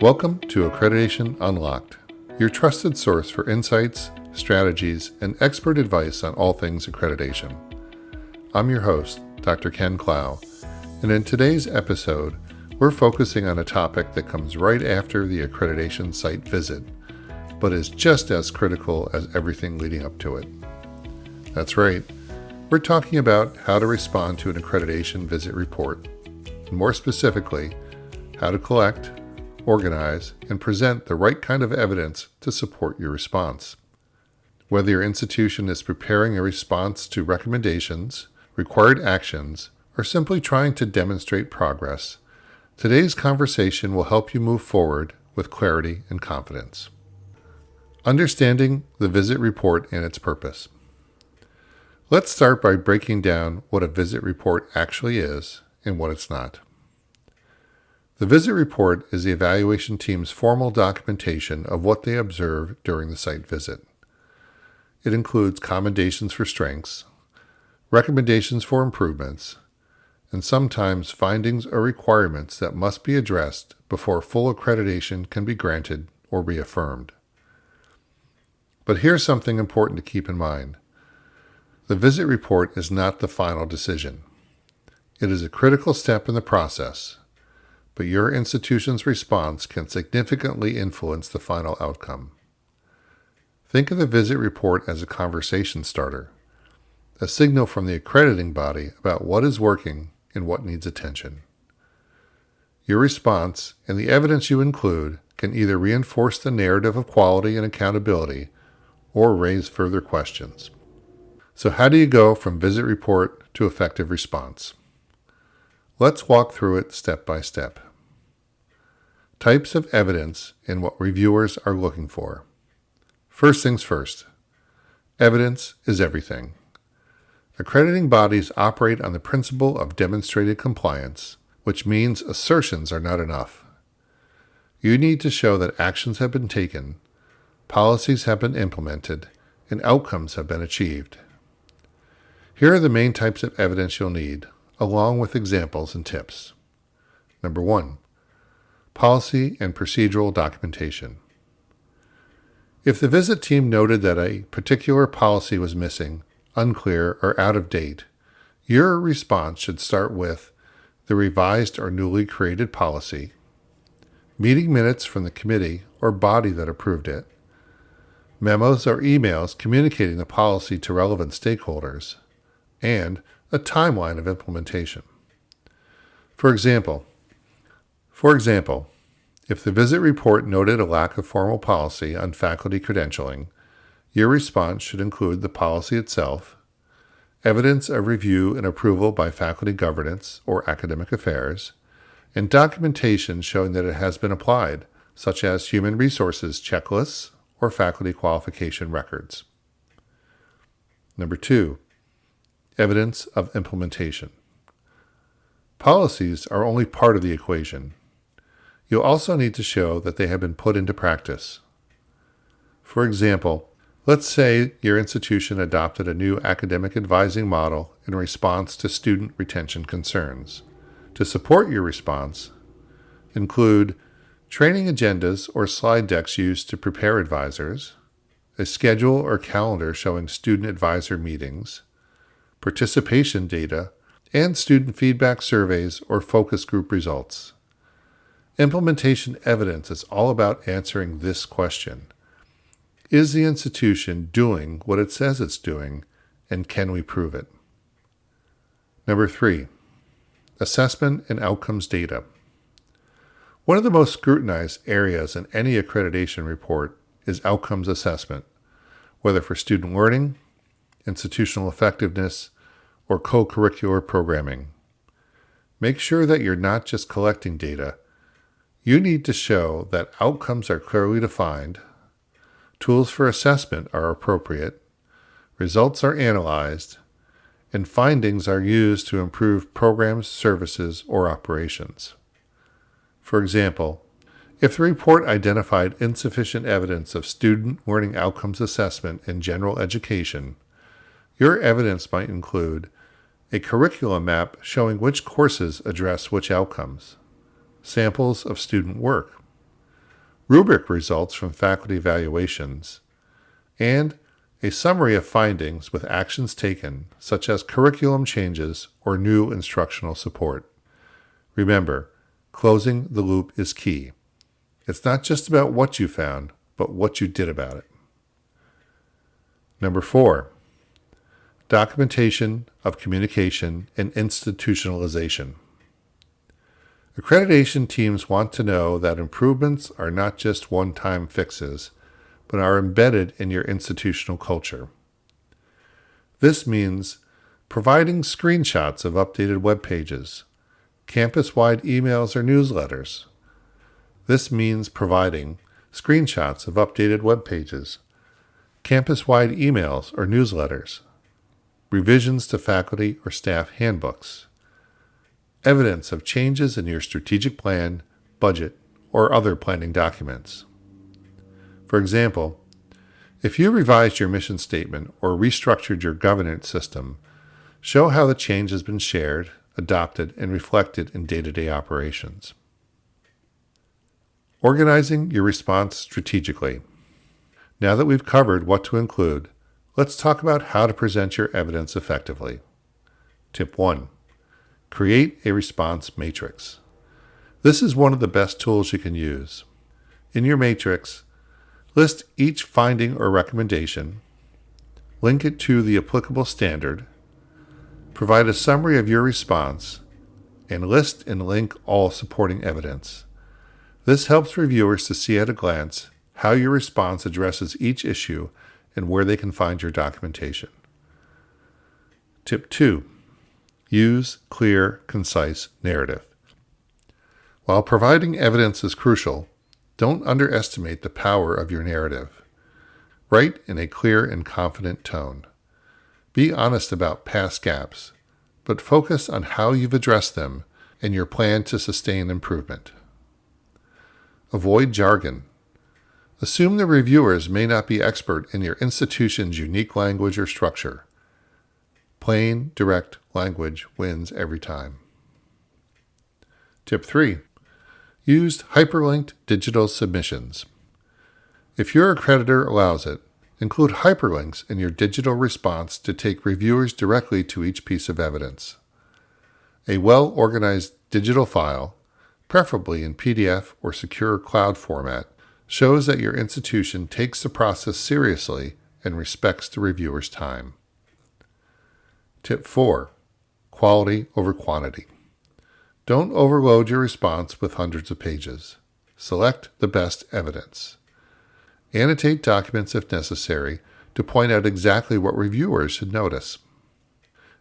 Welcome to Accreditation Unlocked, your trusted source for insights, strategies, and expert advice on all things accreditation. I'm your host, Dr. Ken Clough, and in today's episode, we're focusing on a topic that comes right after the accreditation site visit, but is just as critical as everything leading up to it. That's right, we're talking about how to respond to an accreditation visit report, and more specifically, how to collect, organize, and present the right kind of evidence to support your response. Whether your institution is preparing a response to recommendations, required actions, or simply trying to demonstrate progress, today's conversation will help you move forward with clarity and confidence. Understanding the visit report and its purpose. Let's start by breaking down what a visit report actually is and what it's not. The visit report is the evaluation team's formal documentation of what they observe during the site visit. It includes commendations for strengths, recommendations for improvements, and sometimes findings or requirements that must be addressed before full accreditation can be granted or reaffirmed. But here's something important to keep in mind. The visit report is not the final decision. It is a critical step in the process, but your institution's response can significantly influence the final outcome. Think of the visit report as a conversation starter, a signal from the accrediting body about what is working and what needs attention. Your response and the evidence you include can either reinforce the narrative of quality and accountability or raise further questions. So how do you go from visit report to effective response? Let's walk through it step by step. Types of evidence and what reviewers are looking for. First things first. Evidence is everything. Accrediting bodies operate on the principle of demonstrated compliance, which means assertions are not enough. You need to show that actions have been taken, policies have been implemented, and outcomes have been achieved. Here are the main types of evidence you'll need, along with examples and tips. Number 1. Policy and procedural documentation. If the visit team noted that a particular policy was missing, unclear, or out of date, your response should start with the revised or newly created policy, meeting minutes from the committee or body that approved it, memos or emails communicating the policy to relevant stakeholders, and a timeline of implementation. For example, if the visit report noted a lack of formal policy on faculty credentialing, your response should include the policy itself, evidence of review and approval by faculty governance or academic affairs, and documentation showing that it has been applied, such as human resources checklists or faculty qualification records. Number 2. Evidence of implementation. Policies are only part of the equation. You'll also need to show that they have been put into practice. For example, let's say your institution adopted a new academic advising model in response to student retention concerns. To support your response, include training agendas or slide decks used to prepare advisors, a schedule or calendar showing student advisor meetings, participation data, and student feedback surveys or focus group results. Implementation evidence is all about answering this question. Is the institution doing what it says it's doing, and can we prove it? Number 3. Assessment and outcomes data. One of the most scrutinized areas in any accreditation report is outcomes assessment, whether for student learning, institutional effectiveness, or co-curricular programming. Make sure that you're not just collecting data. You need to show that outcomes are clearly defined, tools for assessment are appropriate, results are analyzed, and findings are used to improve programs, services, or operations. For example, if the report identified insufficient evidence of student learning outcomes assessment in general education, your evidence might include a curriculum map showing which courses address which outcomes, samples of student work, rubric results from faculty evaluations, and a summary of findings with actions taken, such as curriculum changes or new instructional support. Remember, closing the loop is key. It's not just about what you found, but what you did about it. Number 4, documentation of communication and institutionalization. Accreditation teams want to know that improvements are not just one-time fixes, but are embedded in your institutional culture. This means providing screenshots of updated web pages, campus-wide emails or newsletters. This means providing screenshots of updated web pages, campus-wide emails or newsletters, revisions to faculty or staff handbooks, evidence of changes in your strategic plan, budget, or other planning documents. For example, if you revised your mission statement or restructured your governance system, show how the change has been shared, adopted, and reflected in day-to-day operations. Organizing your response strategically. Now that we've covered what to include, let's talk about how to present your evidence effectively. Tip 1. Create a response matrix. This is one of the best tools you can use. In your matrix, list each finding or recommendation, link it to the applicable standard, provide a summary of your response, and list and link all supporting evidence. This helps reviewers to see at a glance how your response addresses each issue and where they can find your documentation. Tip 2. Use clear, concise narrative. While providing evidence is crucial, don't underestimate the power of your narrative. Write in a clear and confident tone. Be honest about past gaps, but focus on how you've addressed them and your plan to sustain improvement. Avoid jargon. Assume the reviewers may not be expert in your institution's unique language or structure. Plain, direct language wins every time. Tip 3. Use hyperlinked digital submissions. If your accreditor allows it, include hyperlinks in your digital response to take reviewers directly to each piece of evidence. A well-organized digital file, preferably in PDF or secure cloud format, shows that your institution takes the process seriously and respects the reviewer's time. Tip 4. Quality over quantity. Don't overload your response with hundreds of pages. Select the best evidence. Annotate documents if necessary to point out exactly what reviewers should notice.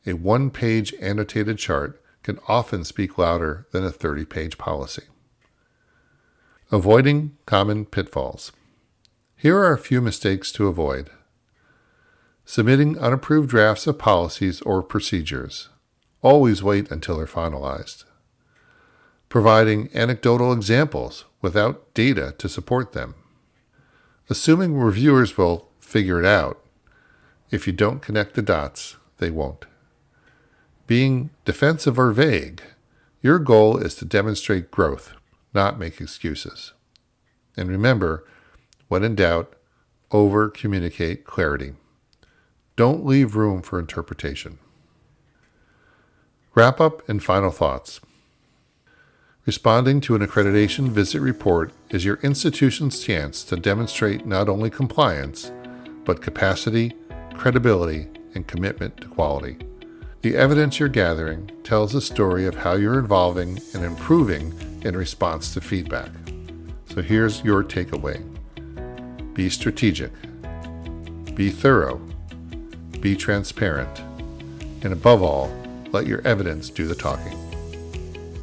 A one-page annotated chart can often speak louder than a 30-page policy. Avoiding common pitfalls. Here are a few mistakes to avoid. Submitting unapproved drafts of policies or procedures. Always wait until they're finalized. Providing anecdotal examples without data to support them. Assuming reviewers will figure it out. If you don't connect the dots, they won't. Being defensive or vague. Your goal is to demonstrate growth, not make excuses. And remember, when in doubt, over-communicate clarity. Don't leave room for interpretation. Wrap up and final thoughts. Responding to an accreditation visit report is your institution's chance to demonstrate not only compliance, but capacity, credibility, and commitment to quality. The evidence you're gathering tells a story of how you're evolving and improving in response to feedback. So here's your takeaway. Be strategic. Be thorough. Be transparent. And above all, let your evidence do the talking.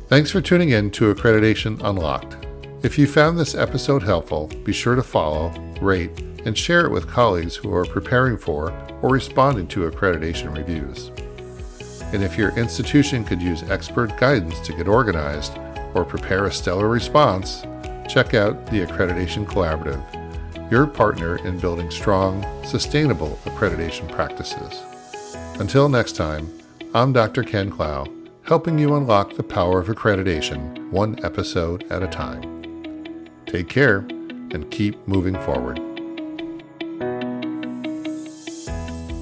Thanks for tuning in to Accreditation Unlocked. If you found this episode helpful, be sure to follow, rate, and share it with colleagues who are preparing for or responding to accreditation reviews. And if your institution could use expert guidance to get organized or prepare a stellar response, check out the Accreditation Collaborative, your partner in building strong, sustainable accreditation practices. Until next time, I'm Dr. Ken Clough, helping you unlock the power of accreditation one episode at a time. Take care and keep moving forward.